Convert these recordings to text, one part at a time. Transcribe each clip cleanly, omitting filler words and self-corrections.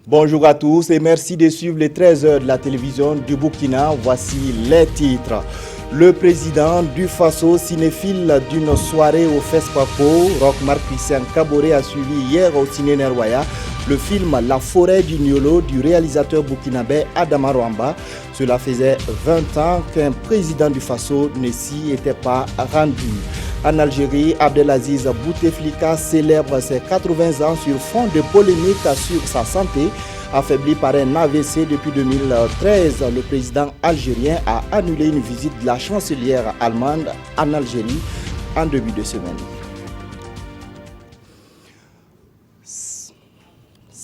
Bonjour à tous et merci de suivre les 13h de la télévision du Burkina. Voici les titres. Le président du Faso, cinéphile d'une soirée au FESPACO, Roch-Marc Christian Kaboré, a suivi hier au Ciné Nerwaya le film La forêt du Niolo du réalisateur burkinabé Adama Rwamba. Cela faisait 20 ans qu'un président du Faso ne s'y était pas rendu. En Algérie, Abdelaziz Bouteflika célèbre ses 80 ans sur fond de polémique sur sa santé. Affaibli par un AVC depuis 2013, le président algérien a annulé une visite de la chancelière allemande en Algérie en début de semaine.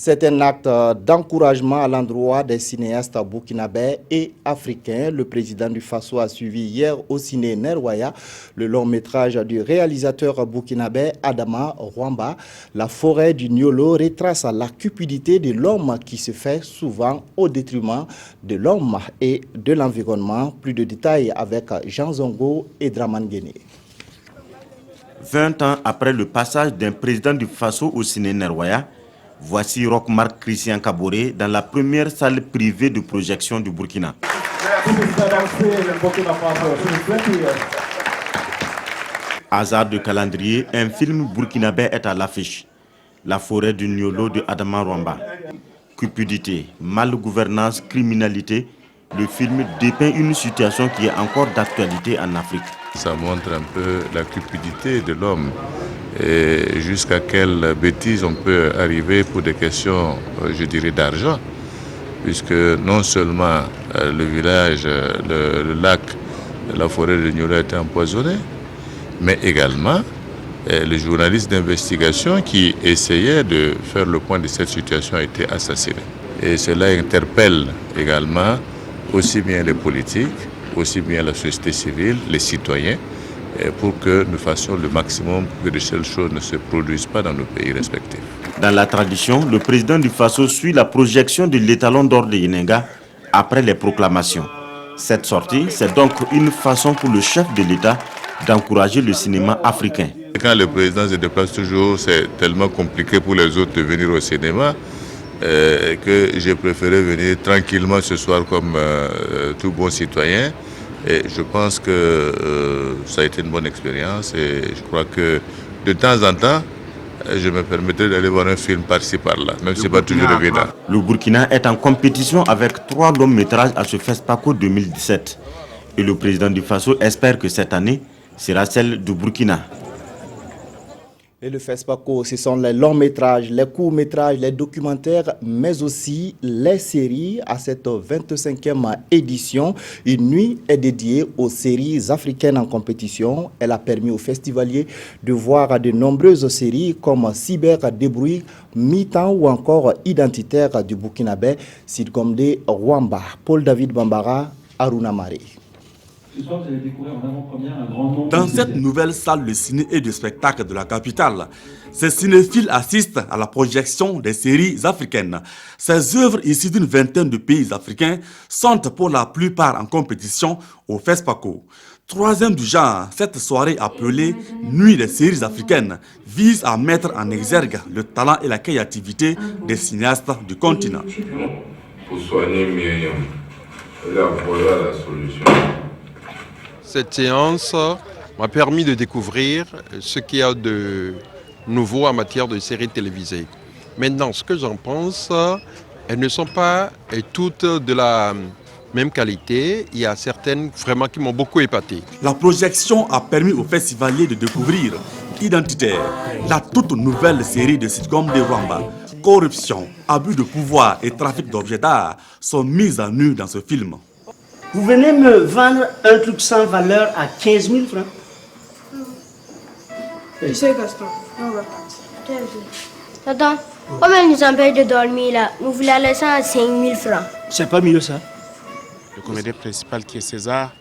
C'est un acte d'encouragement à l'endroit des cinéastes burkinabés et africains. Le président du Faso a suivi hier au Ciné Nerwaya le long métrage du réalisateur burkinabé Adama Rwamba. La forêt du Niolo retrace la cupidité de l'homme qui se fait souvent au détriment de l'homme et de l'environnement. Plus de détails avec Jean Zongo et Draman Guéné. 20 ans après le passage d'un président du Faso au Ciné Nerwaya, voici Roch-Marc Christian Kaboré dans la première salle privée de projection du Burkina. Hasard de calendrier, un film burkinabé est à l'affiche. La forêt du Niolo de Adama Rwamba. Cupidité, malgouvernance, criminalité, le film dépeint une situation qui est encore d'actualité en Afrique. Ça montre un peu la cupidité de l'homme et jusqu'à quelle bêtise on peut arriver pour des questions, je dirais, d'argent, puisque non seulement le village, le lac, la forêt de Niolo a été empoisonné, mais également le journaliste d'investigation qui essayait de faire le point de cette situation a été assassiné. Et cela interpelle également aussi bien les politiques, aussi bien la société civile, les citoyens, pour que nous fassions le maximum pour que de telles choses ne se produisent pas dans nos pays respectifs. Dans la tradition, le président du Faso suit la projection de l'étalon d'or de Yenenga après les proclamations. Cette sortie, c'est donc une façon pour le chef de l'État d'encourager le cinéma africain. Quand le président se déplace toujours, c'est tellement compliqué pour les autres de venir au cinéma que j'ai préféré venir tranquillement ce soir comme tout bon citoyen. Et je pense que ça a été une bonne expérience et je crois que de temps en temps, je me permettrai d'aller voir un film par-ci par-là, même si ce n'est pas toujours évident. Le Burkina est en compétition avec 3 longs métrages à ce FESPACO 2017. Et le président du Faso espère que cette année sera celle du Burkina. Et le FESPACO, ce sont les longs métrages, les courts métrages, les documentaires, mais aussi les séries. À cette 25e édition, une nuit est dédiée aux séries africaines en compétition. Elle a permis aux festivaliers de voir de nombreuses séries comme Cyber Débrouille, Mi-temps ou encore Identitaire du Burkinabé, Sidgomde Rwamba, Paul David Bambara, Aruna Maré. Dans cette nouvelle salle de ciné et de spectacle de la capitale, ces cinéphiles assistent à la projection des séries africaines. Ces œuvres issues d'une vingtaine de pays africains sont pour la plupart en compétition au FESPACO. Troisième du genre, cette soirée appelée Nuit des séries africaines vise à mettre en exergue le talent et la créativité des cinéastes du continent. Pour soigner Myriam, là voilà la solution. Cette séance m'a permis de découvrir ce qu'il y a de nouveau en matière de séries télévisées. Maintenant, ce que j'en pense, elles ne sont pas toutes de la même qualité. Il y a certaines vraiment qui m'ont beaucoup épaté. La projection a permis aux festivaliers de découvrir Identitaire, la toute nouvelle série de sitcom de Rwamba. Corruption, abus de pouvoir et trafic d'objets d'art sont mis à nu dans ce film. Vous venez me vendre un truc sans valeur à 15 000 francs? Tu sais, Gaston, on va partir. Attends, combien nous empêche de dormir là? Nous voulons laisser à 5 000 francs. C'est pas mieux ça? Le comédien principal qui est César,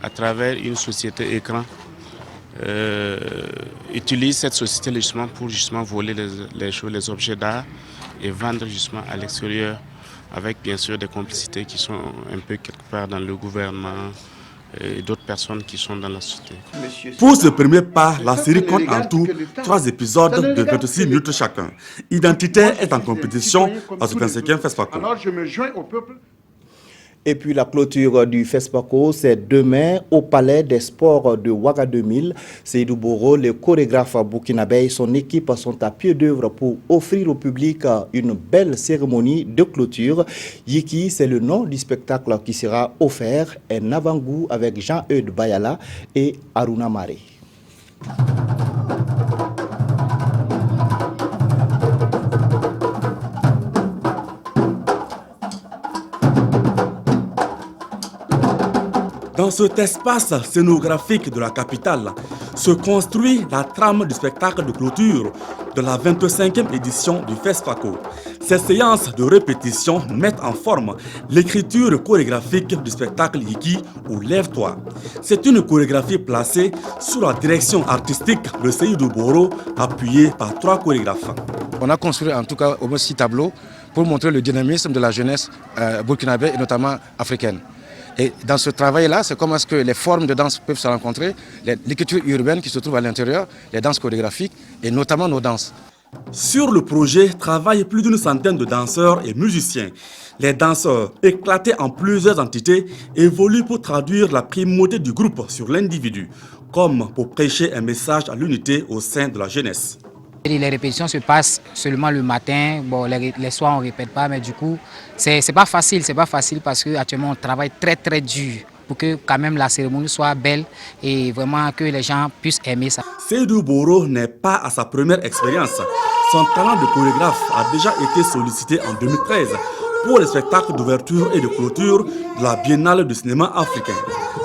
à travers une société écran, utilise cette société justement pour voler les choses, les objets d'art et vendre justement à l'extérieur, avec bien sûr des complicités qui sont un peu quelque part dans le gouvernement, et d'autres personnes qui sont dans la société. Pour ce premier pas, la série compte en tout 3 épisodes de 26 minutes chacun. Identitaire est en compétition à ce 25e FESPACO. Alors je me joins au peuple. Et puis la clôture du FESPACO, c'est demain au Palais des Sports de Ouaga 2000. Seydou Boro, le chorégraphe burkinabé et son équipe sont à pied d'œuvre pour offrir au public une belle cérémonie de clôture. Yiki, c'est le nom du spectacle qui sera offert. Un avant-goût avec Jean-Eudes Bayala et Aruna Maré. Dans cet espace scénographique de la capitale se construit la trame du spectacle de clôture de la 25e édition du FESPACO. Ces séances de répétition mettent en forme l'écriture chorégraphique du spectacle Yiki ou Lève-toi. C'est une chorégraphie placée sous la direction artistique de Seydou Boro, appuyée par 3 chorégraphes. On a construit en tout cas au moins 6 tableaux pour montrer le dynamisme de la jeunesse burkinabé et notamment africaine. Et dans ce travail-là, c'est comment est-ce que les formes de danse peuvent se rencontrer, l'écriture urbaine qui se trouve à l'intérieur, les danses chorégraphiques et notamment nos danses. Sur le projet travaillent plus d'une centaine de danseurs et musiciens. Les danseurs, éclatés en plusieurs entités, évoluent pour traduire la primauté du groupe sur l'individu, comme pour prêcher un message à l'unité au sein de la jeunesse. Les répétitions se passent seulement le matin, bon, les soirs on ne répète pas, mais du coup c'est pas facile parce qu'actuellement on travaille très dur pour que quand même la cérémonie soit belle et vraiment que les gens puissent aimer ça. Seydou Boro n'est pas à sa première expérience. Son talent de chorégraphe a déjà été sollicité en 2013 pour les spectacles d'ouverture et de clôture de la Biennale du cinéma africain.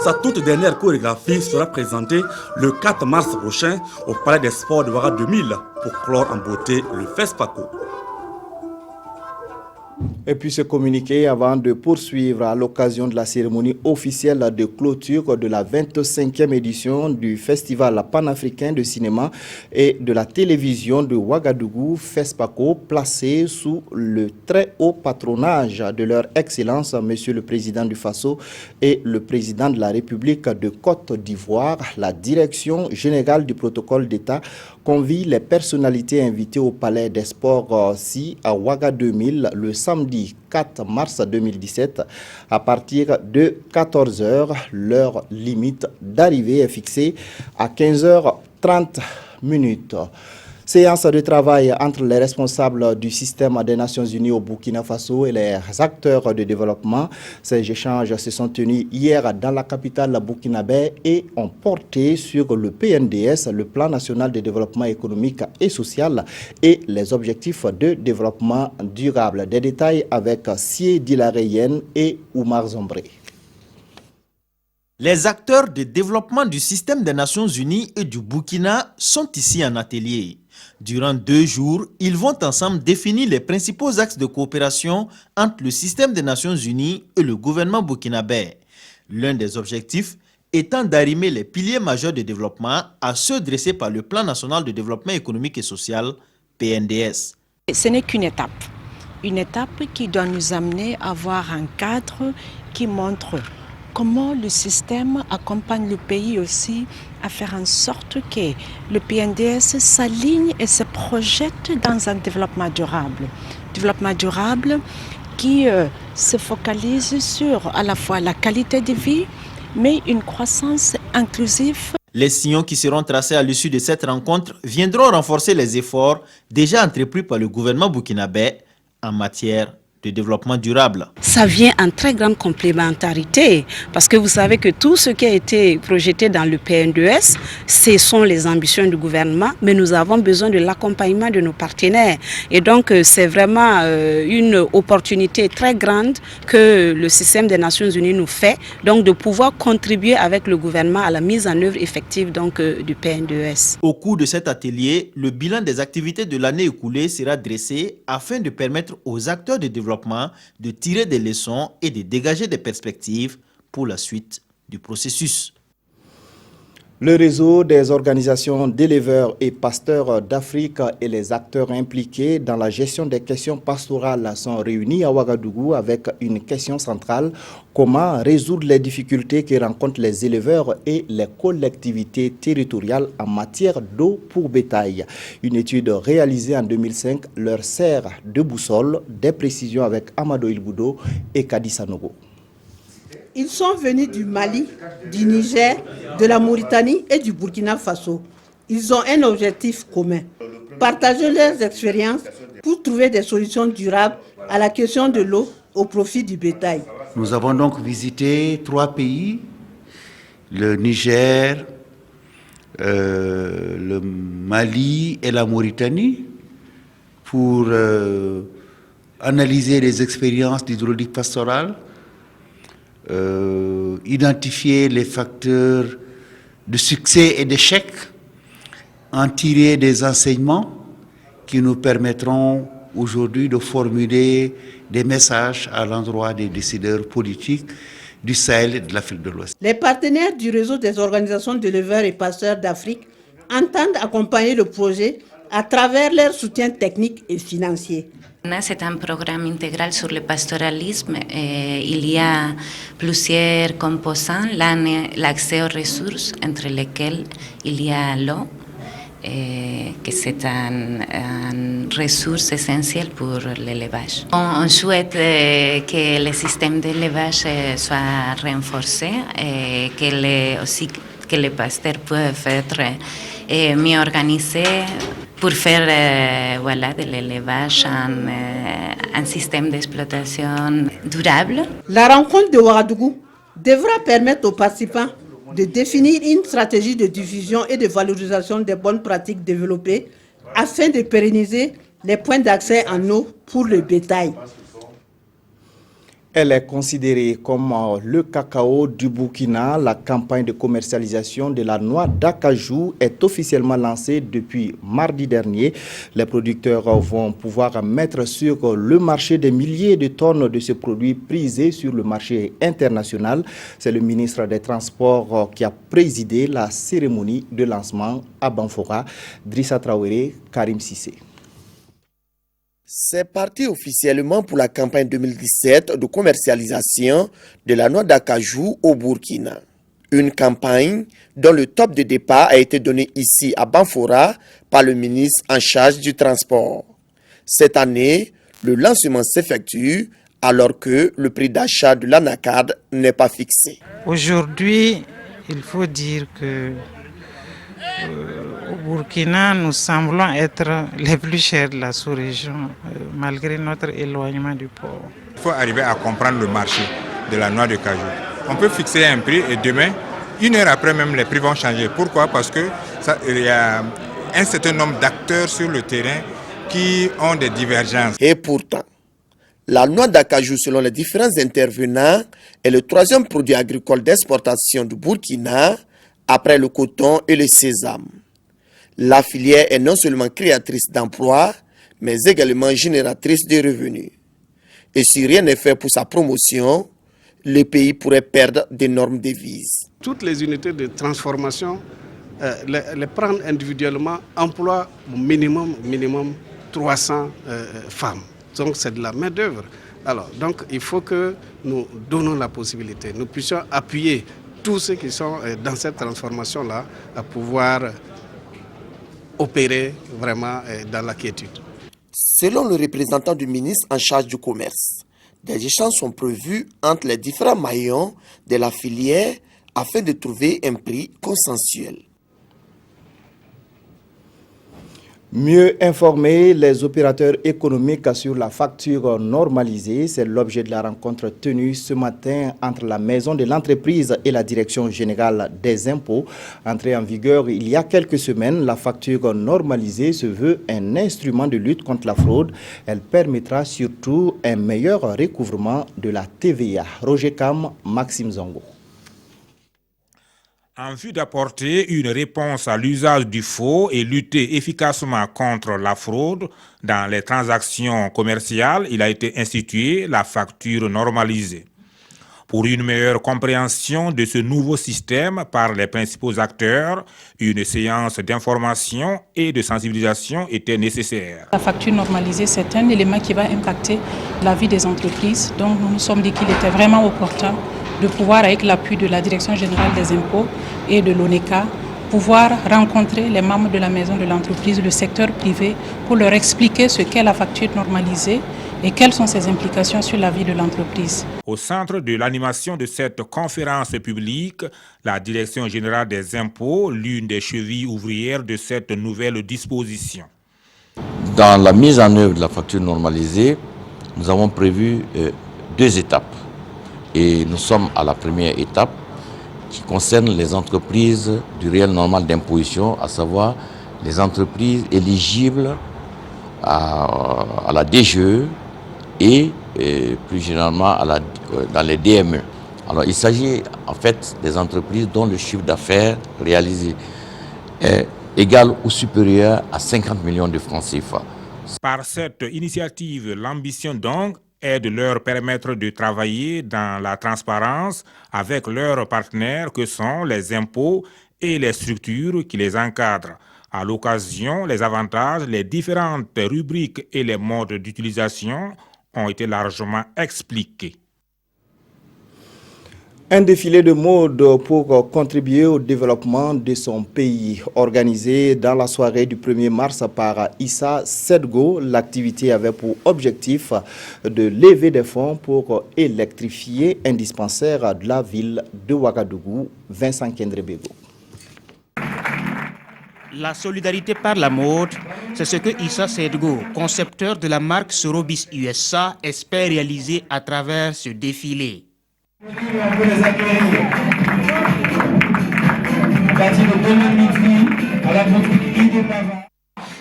Sa toute dernière chorégraphie sera présentée le 4 mars prochain au Palais des Sports de Ouaga 2000 pour clore en beauté le FESPACO. Et puis se communiquer avant de poursuivre à l'occasion de la cérémonie officielle de clôture de la 25e édition du Festival panafricain de cinéma et de la télévision de Ouagadougou, FESPACO, placé sous le très haut patronage de leur Excellence, Monsieur le Président du Faso et le Président de la République de Côte d'Ivoire. La Direction générale du protocole d'État convie les personnalités invitées au Palais des Sports à Ouaga 2000 le samedi 4 mars 2017 à partir de 14h. L'heure limite d'arrivée est fixée à 15h30. Séance de travail entre les responsables du système des Nations Unies au Burkina Faso et les acteurs de développement. Ces échanges se sont tenus hier dans la capitale burkinabé et ont porté sur le PNDS, le Plan national de développement économique et social, et les objectifs de développement durable. Des détails avec Sie Dilareyen et Oumar Zombré. Les acteurs de développement du système des Nations Unies et du Burkina sont ici en atelier. Durant 2 jours, ils vont ensemble définir les principaux axes de coopération entre le système des Nations Unies et le gouvernement burkinabé. L'un des objectifs étant d'arrimer les piliers majeurs de développement à ceux dressés par le Plan national de développement économique et social, PNDS. Ce n'est qu'une étape qui doit nous amener à avoir un cadre qui montre comment le système accompagne le pays aussi à faire en sorte que le PNDS s'aligne et se projette dans un développement durable. Développement durable qui se focalise sur à la fois la qualité de vie, mais une croissance inclusive. Les sillons qui seront tracés à l'issue de cette rencontre viendront renforcer les efforts déjà entrepris par le gouvernement burkinabé en matière de développement durable. Ça vient en très grande complémentarité parce que vous savez que tout ce qui a été projeté dans le PNDS, ce sont les ambitions du gouvernement, mais nous avons besoin de l'accompagnement de nos partenaires. Et donc c'est vraiment une opportunité très grande que le système des Nations Unies nous fait, donc de pouvoir contribuer avec le gouvernement à la mise en œuvre effective du PNDS. Au cours de cet atelier, le bilan des activités de l'année écoulée sera dressé afin de permettre aux acteurs de développement de tirer des leçons et de dégager des perspectives pour la suite du processus. Le réseau des organisations d'éleveurs et pasteurs d'Afrique et les acteurs impliqués dans la gestion des questions pastorales sont réunis à Ouagadougou avec une question centrale: comment résoudre les difficultés que rencontrent les éleveurs et les collectivités territoriales en matière d'eau pour bétail. Une étude réalisée en 2005 leur sert de boussole. Des précisions avec Amadou Ilboudo et Kadi Sanogo. Ils sont venus du Mali, du Niger, de la Mauritanie et du Burkina Faso. Ils ont un objectif commun: partager leurs expériences pour trouver des solutions durables à la question de l'eau au profit du bétail. Nous avons donc visité 3 pays, le Niger, le Mali et la Mauritanie, pour analyser les expériences d'hydraulique pastorale, identifier les facteurs de succès et d'échec, en tirer des enseignements qui nous permettront aujourd'hui de formuler des messages à l'endroit des décideurs politiques du Sahel et de l'Afrique de l'Ouest. Les partenaires du réseau des organisations d'éleveurs et pasteurs d'Afrique entendent accompagner le projet à travers leur soutien technique et financier. C'est un programme intégral sur le pastoralisme. Il y a plusieurs composants. L'accès aux ressources, entre lesquelles il y a l'eau, que c'est une ressource essentielle pour l'élevage. On souhaite que le système d'élevage soit renforcé et que les pasteurs peuvent être mieux organisés pour faire de l'élevage un système d'exploitation durable. La rencontre de Ouagadougou devra permettre aux participants de définir une stratégie de diffusion et de valorisation des bonnes pratiques développées afin de pérenniser les points d'accès en eau pour le bétail. Elle est considérée comme le cacao du Burkina. La campagne de commercialisation de la noix d'acajou est officiellement lancée depuis mardi dernier. Les producteurs vont pouvoir mettre sur le marché des milliers de tonnes de ce produit prisé sur le marché international. C'est le ministre des Transports qui a présidé la cérémonie de lancement à Banfora. Drissa Traoré, Karim Sissé. C'est parti officiellement pour la campagne 2017 de commercialisation de la noix d'acajou au Burkina. Une campagne dont le top de départ a été donné ici à Banfora par le ministre en charge du transport. Cette année, le lancement s'effectue alors que le prix d'achat de l'anacarde n'est pas fixé. Aujourd'hui, il faut dire que au Burkina, nous semblons être les plus chers de la sous-région, malgré notre éloignement du port. Il faut arriver à comprendre le marché de la noix de cajou. On peut fixer un prix et demain, 1 heure après même, les prix vont changer. Pourquoi? Parce qu'il y a un certain nombre d'acteurs sur le terrain qui ont des divergences. Et pourtant, la noix d'acajou, selon les différents intervenants, est le 3e produit agricole d'exportation du Burkina, après le coton et le sésame. La filière est non seulement créatrice d'emplois, mais également génératrice de revenus. Et si rien n'est fait pour sa promotion, le pays pourrait perdre d'énormes devises. Toutes les unités de transformation, les prendre individuellement, emploient au minimum 300 femmes. Donc c'est de la main-d'œuvre. Alors, donc il faut que nous donnons la possibilité, nous puissions appuyer tous ceux qui sont dans cette transformation-là à pouvoir opérer vraiment dans la quiétude. Selon le représentant du ministre en charge du commerce, des échanges sont prévus entre les différents maillons de la filière afin de trouver un prix consensuel. Mieux informer les opérateurs économiques sur la facture normalisée, c'est l'objet de la rencontre tenue ce matin entre la maison de l'entreprise et la direction générale des impôts. Entrée en vigueur il y a quelques semaines, la facture normalisée se veut un instrument de lutte contre la fraude. Elle permettra surtout un meilleur recouvrement de la TVA. Roger Cam, Maxime Zongo. En vue d'apporter une réponse à l'usage du faux et lutter efficacement contre la fraude dans les transactions commerciales, il a été institué la facture normalisée. Pour une meilleure compréhension de ce nouveau système par les principaux acteurs, une séance d'information et de sensibilisation était nécessaire. La facture normalisée, c'est un élément qui va impacter la vie des entreprises. Donc nous nous sommes dit qu'il était vraiment opportun de pouvoir, avec l'appui de la Direction générale des impôts et de l'ONECA, pouvoir rencontrer les membres de la maison de l'entreprise, le secteur privé, pour leur expliquer ce qu'est la facture normalisée et quelles sont ses implications sur la vie de l'entreprise. Au centre de l'animation de cette conférence publique, la Direction générale des impôts, l'une des chevilles ouvrières de cette nouvelle disposition. Dans la mise en œuvre de la facture normalisée, nous avons prévu 2 étapes. Et nous sommes à la première étape qui concerne les entreprises du réel normal d'imposition, à savoir les entreprises éligibles à la DGE et plus généralement dans les DME. Alors il s'agit en fait des entreprises dont le chiffre d'affaires réalisé est égal ou supérieur à 50 millions de francs CFA. Par cette initiative, l'ambition donc est de leur permettre de travailler dans la transparence avec leurs partenaires que sont les impôts et les structures qui les encadrent. À l'occasion, les avantages, les différentes rubriques et les modes d'utilisation ont été largement expliqués. Un défilé de mode pour contribuer au développement de son pays. Organisé dans la soirée du 1er mars par Issa Sedgo, l'activité avait pour objectif de lever des fonds pour électrifier un dispensaire de la ville de Ouagadougou. Vincent Kendrebego. La solidarité par la mode, c'est ce que Issa Sedgo, concepteur de la marque Sorobis USA, espère réaliser à travers ce défilé.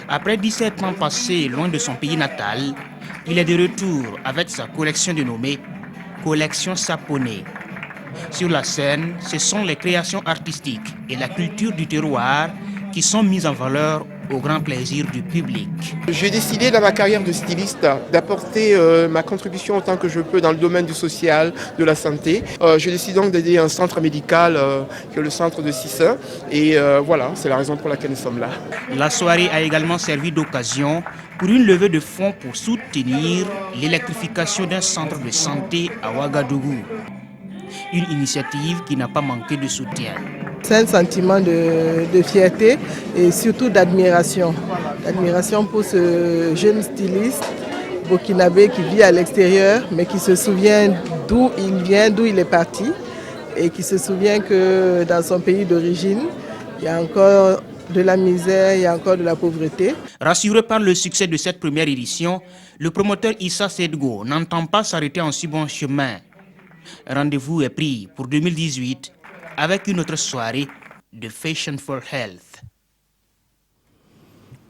Après 17 ans passés loin de son pays natal, il est de retour avec sa collection dénommée Collection Saponné. Sur la scène, ce sont les créations artistiques et la culture du terroir qui sont mises en valeur au grand plaisir du public. J'ai décidé dans ma carrière de styliste d'apporter ma contribution autant que je peux dans le domaine du social, de la santé. J'ai décidé donc d'aider un centre médical qui est le centre de Sissin et voilà, c'est la raison pour laquelle nous sommes là. La soirée a également servi d'occasion pour une levée de fonds pour soutenir l'électrification d'un centre de santé à Ouagadougou. Une initiative qui n'a pas manqué de soutien. C'est un sentiment de fierté et surtout d'admiration. D'admiration pour ce jeune styliste burkinabé qui vit à l'extérieur, mais qui se souvient d'où il vient, d'où il est parti, et qui se souvient que dans son pays d'origine, il y a encore de la misère, il y a encore de la pauvreté. Rassuré par le succès de cette première édition, le promoteur Issa Sedgo n'entend pas s'arrêter en si bon chemin. Rendez-vous est pris pour 2018 avec une autre soirée de Fashion for Health.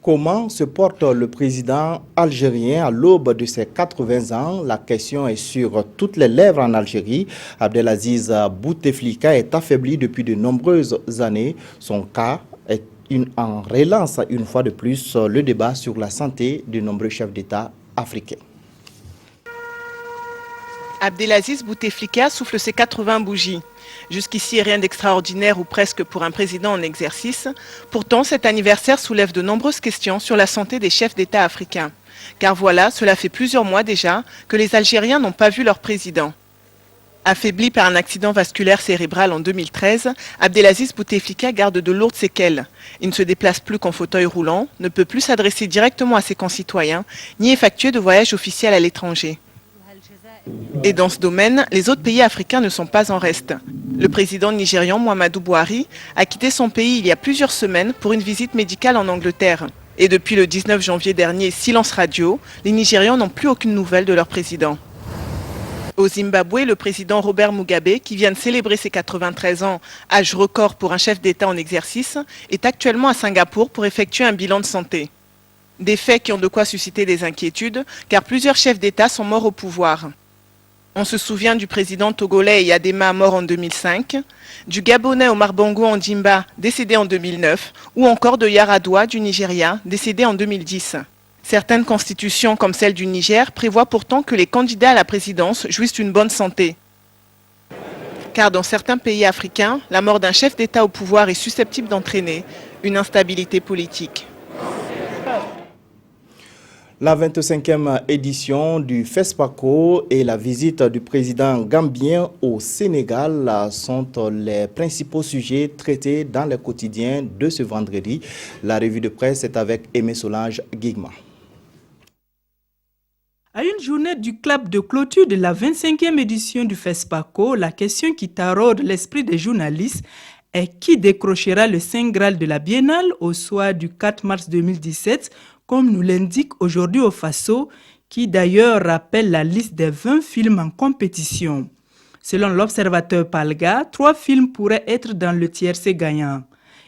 Comment se porte le président algérien à l'aube de ses 80 ans? La question est sur toutes les lèvres en Algérie. Abdelaziz Bouteflika est affaibli depuis de nombreuses années. Son cas est en relance une fois de plus le débat sur la santé de nombreux chefs d'État africains. Abdelaziz Bouteflika souffle ses 80 bougies. Jusqu'ici, rien d'extraordinaire ou presque pour un président en exercice. Pourtant, cet anniversaire soulève de nombreuses questions sur la santé des chefs d'État africains. Car voilà, cela fait plusieurs mois déjà que les Algériens n'ont pas vu leur président. Affaibli par un accident vasculaire cérébral en 2013, Abdelaziz Bouteflika garde de lourdes séquelles. Il ne se déplace plus qu'en fauteuil roulant, ne peut plus s'adresser directement à ses concitoyens, ni effectuer de voyages officiels à l'étranger. Et dans ce domaine, les autres pays africains ne sont pas en reste. Le président nigérian Muhammadu Buhari a quitté son pays il y a plusieurs semaines pour une visite médicale en Angleterre. Et depuis le 19 janvier dernier, silence radio, les Nigérians n'ont plus aucune nouvelle de leur président. Au Zimbabwe, le président Robert Mugabe, qui vient de célébrer ses 93 ans, âge record pour un chef d'État en exercice, est actuellement à Singapour pour effectuer un bilan de santé. Des faits qui ont de quoi susciter des inquiétudes, car plusieurs chefs d'État sont morts au pouvoir. On se souvient du président togolais Yadema, mort en 2005, du Gabonais Omar Bongo Ondimba, décédé en 2009, ou encore de Yar'Adua du Nigeria, décédé en 2010. Certaines constitutions, comme celle du Niger, prévoient pourtant que les candidats à la présidence jouissent d'une bonne santé. Car dans certains pays africains, la mort d'un chef d'État au pouvoir est susceptible d'entraîner une instabilité politique. La 25e édition du FESPACO et la visite du président gambien au Sénégal sont les principaux sujets traités dans le quotidien de ce vendredi. La revue de presse est avec Aimé Solange Guigma. À une journée du club de clôture de la 25e édition du FESPACO, la question qui taraude l'esprit des journalistes est qui décrochera le Saint Graal de la Biennale au soir du 4 mars 2017, comme nous l'indique aujourd'hui au Faso, qui d'ailleurs rappelle la liste des 20 films en compétition. Selon l'observateur Palga, 3 films pourraient être dans le tiercé gagnant.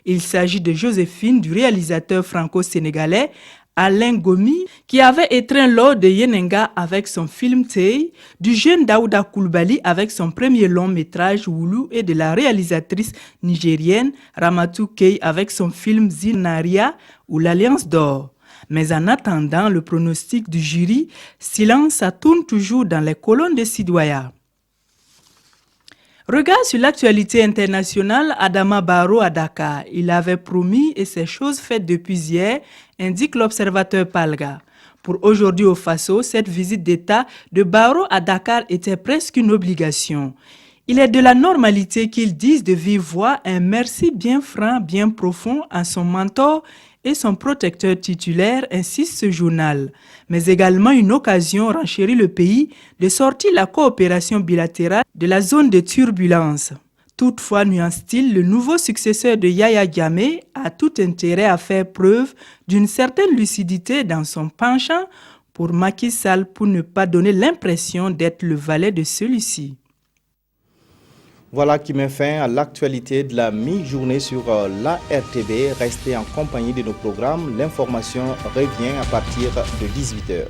Il s'agit de Joséphine, du réalisateur franco-sénégalais Alain Gomi, qui avait étreint l'or de Yenenga avec son film Tey, du jeune Daouda Koulibaly avec son premier long métrage Woulou et de la réalisatrice nigérienne Ramatou Kei avec son film Zinaria ou l'Alliance d'or. Mais en attendant le pronostic du jury, silence ça tourne toujours dans les colonnes de Sidoya. Regard sur l'actualité internationale, Adama Barrow à Dakar. Il avait promis et c'est chose faite depuis hier, indique l'observateur Palga. Pour aujourd'hui au Faso, cette visite d'État de Barrow à Dakar était presque une obligation. Il est de la normalité qu'ils disent de vive voix un merci bien franc, bien profond à son mentor et son protecteur titulaire, insiste ce journal, mais également une occasion renchérit le pays de sortir la coopération bilatérale de la zone de turbulence. Toutefois, nuance-t-il, le nouveau successeur de Yaya Jammeh a tout intérêt à faire preuve d'une certaine lucidité dans son penchant pour Macky Sall pour ne pas donner l'impression d'être le valet de celui-ci. Voilà qui met fin à l'actualité de la mi-journée sur la RTV. Restez en compagnie de nos programmes. L'information revient à partir de 18h.